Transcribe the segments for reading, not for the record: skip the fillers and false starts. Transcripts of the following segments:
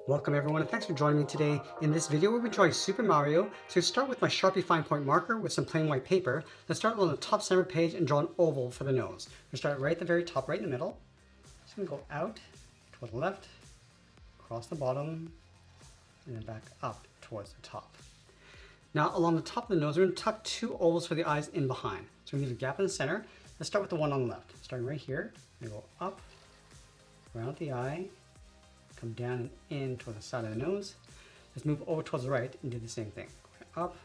Welcome everyone and thanks for joining me today. In this video we'll be drawing Super Mario. So start with my Sharpie fine point marker with some plain white paper. Let's start on the top center page and draw an oval for the nose. We'll start right at the very top, right in the middle. Just going to go out toward the left, across the bottom, and then back up towards the top. Now along the top of the nose we're going to tuck two ovals for the eyes in behind. So we leave a gap in the center. Let's start with the one on the left. Starting right here, we go up, around the eye, come down and in toward the side of the nose. Let's move over towards the right and do the same thing. Up,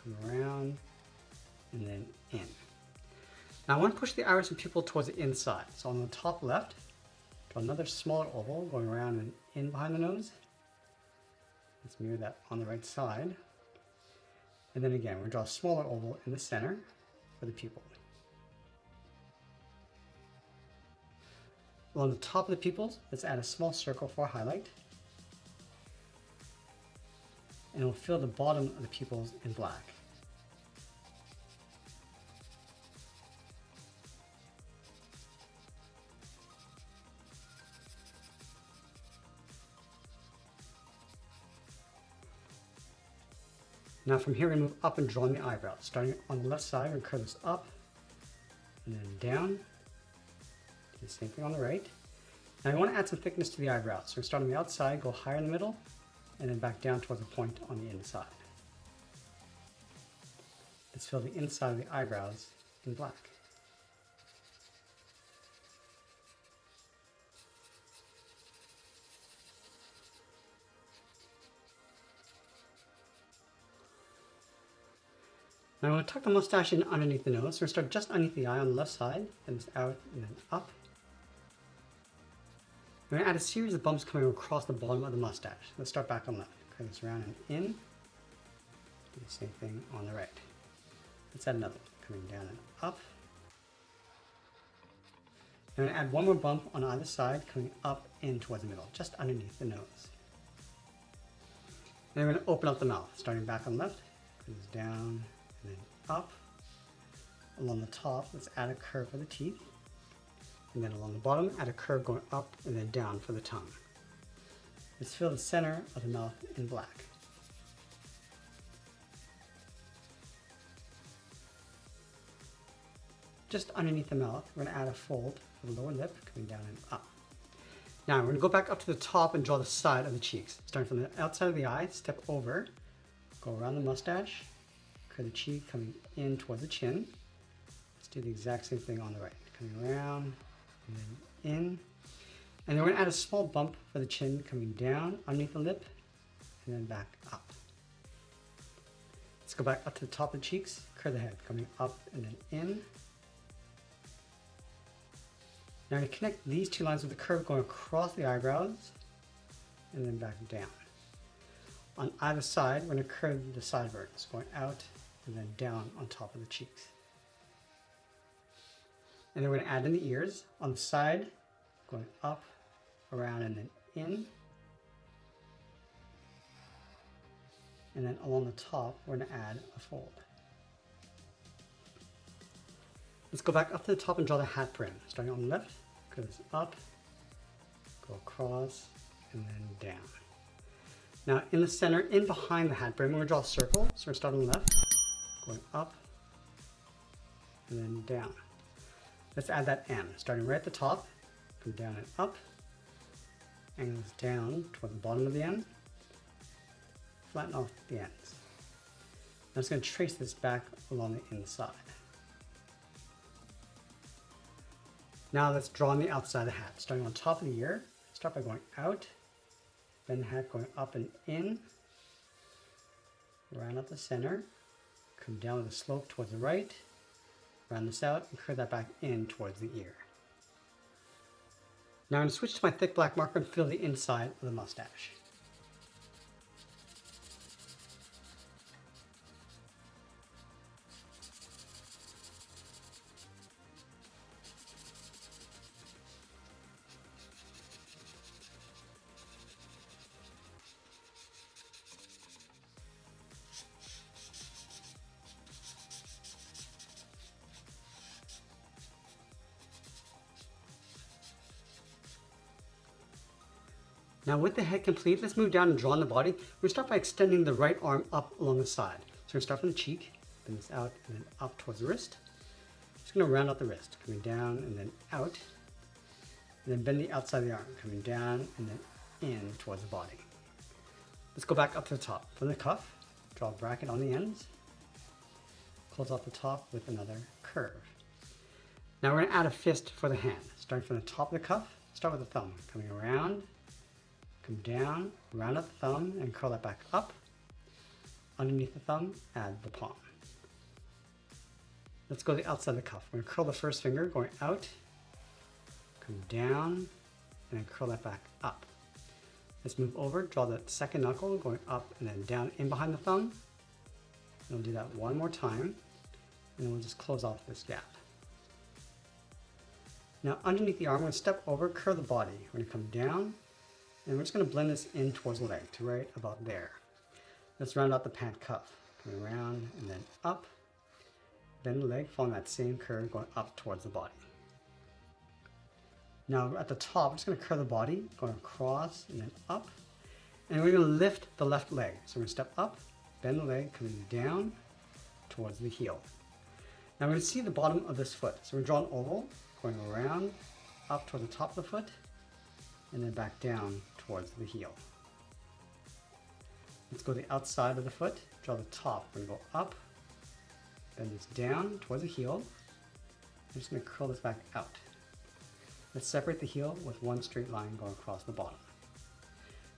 come around, and then in. Now I want to push the iris and pupil towards the inside. So on the top left, draw another smaller oval going around and in behind the nose. Let's mirror that on the right side. And then again, we'll draw a smaller oval in the center for the pupil. Along the top of the pupils, let's add a small circle for a highlight. And we'll fill the bottom of the pupils in black. Now from here we move up and draw in the eyebrows. Starting on the left side, we're going to curve this up and then down. Do the same thing on the right. Now I want to add some thickness to the eyebrows. So we start on the outside, go higher in the middle, and then back down towards the point on the inside. Let's fill the inside of the eyebrows in black. Now I'm going to tuck the mustache in underneath the nose. So we're going to start just underneath the eye on the left side, and it's out and then up. We're going to add a series of bumps coming across the bottom of the mustache. Let's start back on left. Curve this around and in. Do the same thing on the right. Let's add another one, coming down and up. I'm going to add one more bump on either side, coming up in towards the middle, just underneath the nose. Then we're going to open up the mouth, starting back on left, curve this down and then up. Along the top, let's add a curve for the teeth. And then along the bottom, add a curve going up and then down for the tongue. Let's fill the center of the mouth in black. Just underneath the mouth, we're going to add a fold for the lower lip, coming down and up. Now we're going to go back up to the top and draw the side of the cheeks. Starting from the outside of the eye, step over, go around the mustache, curve the cheek coming in towards the chin. Let's do the exact same thing on the right, coming around, and then in. And then we're going to add a small bump for the chin coming down underneath the lip and then back up. Let's go back up to the top of the cheeks, curve the head coming up and then in. Now to connect these two lines with the curve going across the eyebrows and then back down. On either side, we're going to curve the sideburns going out and then down on top of the cheeks. And then we're going to add in the ears on the side, going up, around, and then in. And then along the top, we're going to add a fold. Let's go back up to the top and draw the hat brim. Starting on the left, curve this up, go across, and then down. Now in the center, in behind the hat brim, we're going to draw a circle. So we're starting on the left, going up, and then down. Let's add that M, starting right at the top, come down and up, angles down toward the bottom of the M, flatten off the ends. I'm just going to trace this back along the inside. Now let's draw on the outside of the hat, starting on top of the ear. Start by going out, bend the hat going up and in, round up the center, come down with a slope towards the right, round this out and curve that back in towards the ear. Now I'm going to switch to my thick black marker and fill the inside of the mustache. Now with the head complete, let's move down and draw on the body. We're going to start by extending the right arm up along the side. So we're going to start from the cheek, bend this out and then up towards the wrist. Just going to round out the wrist, coming down and then out. And then bend the outside of the arm, coming down and then in towards the body. Let's go back up to the top. From the cuff, draw a bracket on the ends. Close off the top with another curve. Now we're going to add a fist for the hand. Starting from the top of the cuff, start with the thumb. Coming around, come down, round out the thumb and curl that back up. Underneath the thumb, add the palm. Let's go to the outside of the cuff. We're going to curl the first finger going out, come down, and then curl that back up. Let's move over, draw the second knuckle going up and then down in behind the thumb. And we'll do that one more time, and then we'll just close off this gap. Now underneath the arm, we're going to step over, curve the body. We're going to come down, and we're just going to blend this in towards the leg to right about there. Let's round out the pant cuff. Coming around and then up. Bend the leg, following that same curve, going up towards the body. Now at the top, we're just going to curve the body, going across and then up. And we're going to lift the left leg. So we're going to step up, bend the leg, coming down towards the heel. Now we're going to see the bottom of this foot. So we're going to draw an oval, going around, up toward the top of the foot, and then back down towards the heel. Let's go to the outside of the foot, draw the top. We're going to go up, bend this down towards the heel. I'm just going to curl this back out. Let's separate the heel with one straight line going across the bottom.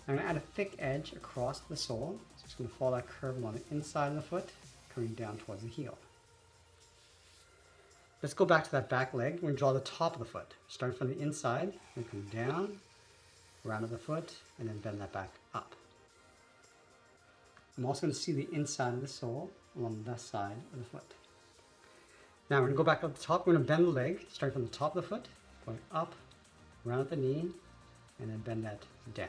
I'm going to add a thick edge across the sole. So it's going to follow that curve along the inside of the foot, coming down towards the heel. Let's go back to that back leg. We're going to draw the top of the foot. Starting from the inside, we're going to come down, round of the foot, and then bend that back up. I'm also going to see the inside of the sole along the left side of the foot. Now we're going to go back up the top. We're going to bend the leg, starting from the top of the foot, going up, round at the knee, and then bend that down.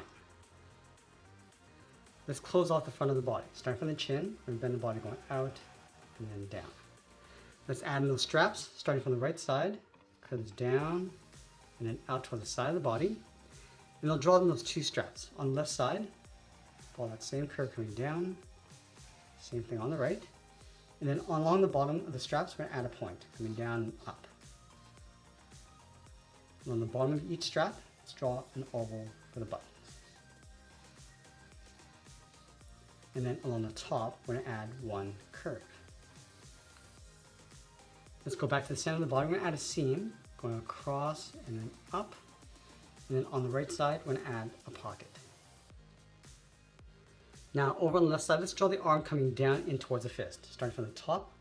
Let's close off the front of the body. Starting from the chin, we're going to bend the body going out and then down. Let's add in those straps, starting from the right side, curves down, and then out toward the side of the body. And I'll draw in those two straps. On the left side, follow that same curve coming down, same thing on the right. And then along the bottom of the straps, we're going to add a point, coming down and up. And on the bottom of each strap, let's draw an oval for the buttons. And then along the top, we're going to add one curve. Let's go back to the center of the body. We're going to add a seam going across and then up. And then on the right side, we're going to add a pocket. Now over on the left side, let's draw the arm coming down in towards the fist. Starting from the top,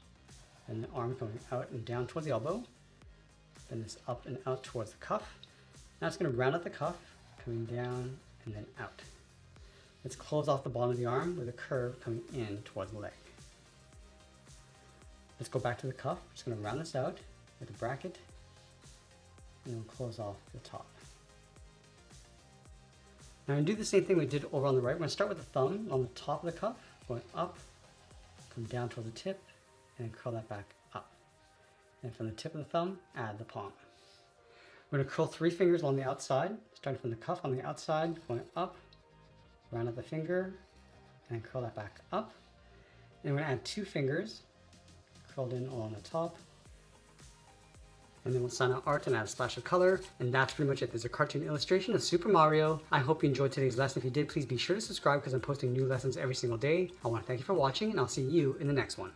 and the arm coming out and down towards the elbow. Then this up and out towards the cuff. Now it's going to round out the cuff, coming down and then out. Let's close off the bottom of the arm with a curve coming in towards the leg. Let's go back to the cuff. We're just going to round this out with a bracket, and then close off the top. Now I'm going to do the same thing we did over on the right. We're going to start with the thumb on the top of the cuff, going up, come down toward the tip, and curl that back up. And from the tip of the thumb, add the palm. We're going to curl 3 fingers on the outside, starting from the cuff on the outside, going up, round out the finger, and curl that back up. And we're going to add 2 fingers, curled in along the top. And then we'll sign out art and add a splash of color. And that's pretty much it. There's a cartoon illustration of Super Mario. I hope you enjoyed today's lesson. If you did, please be sure to subscribe because I'm posting new lessons every single day. I want to thank you for watching, and I'll see you in the next one.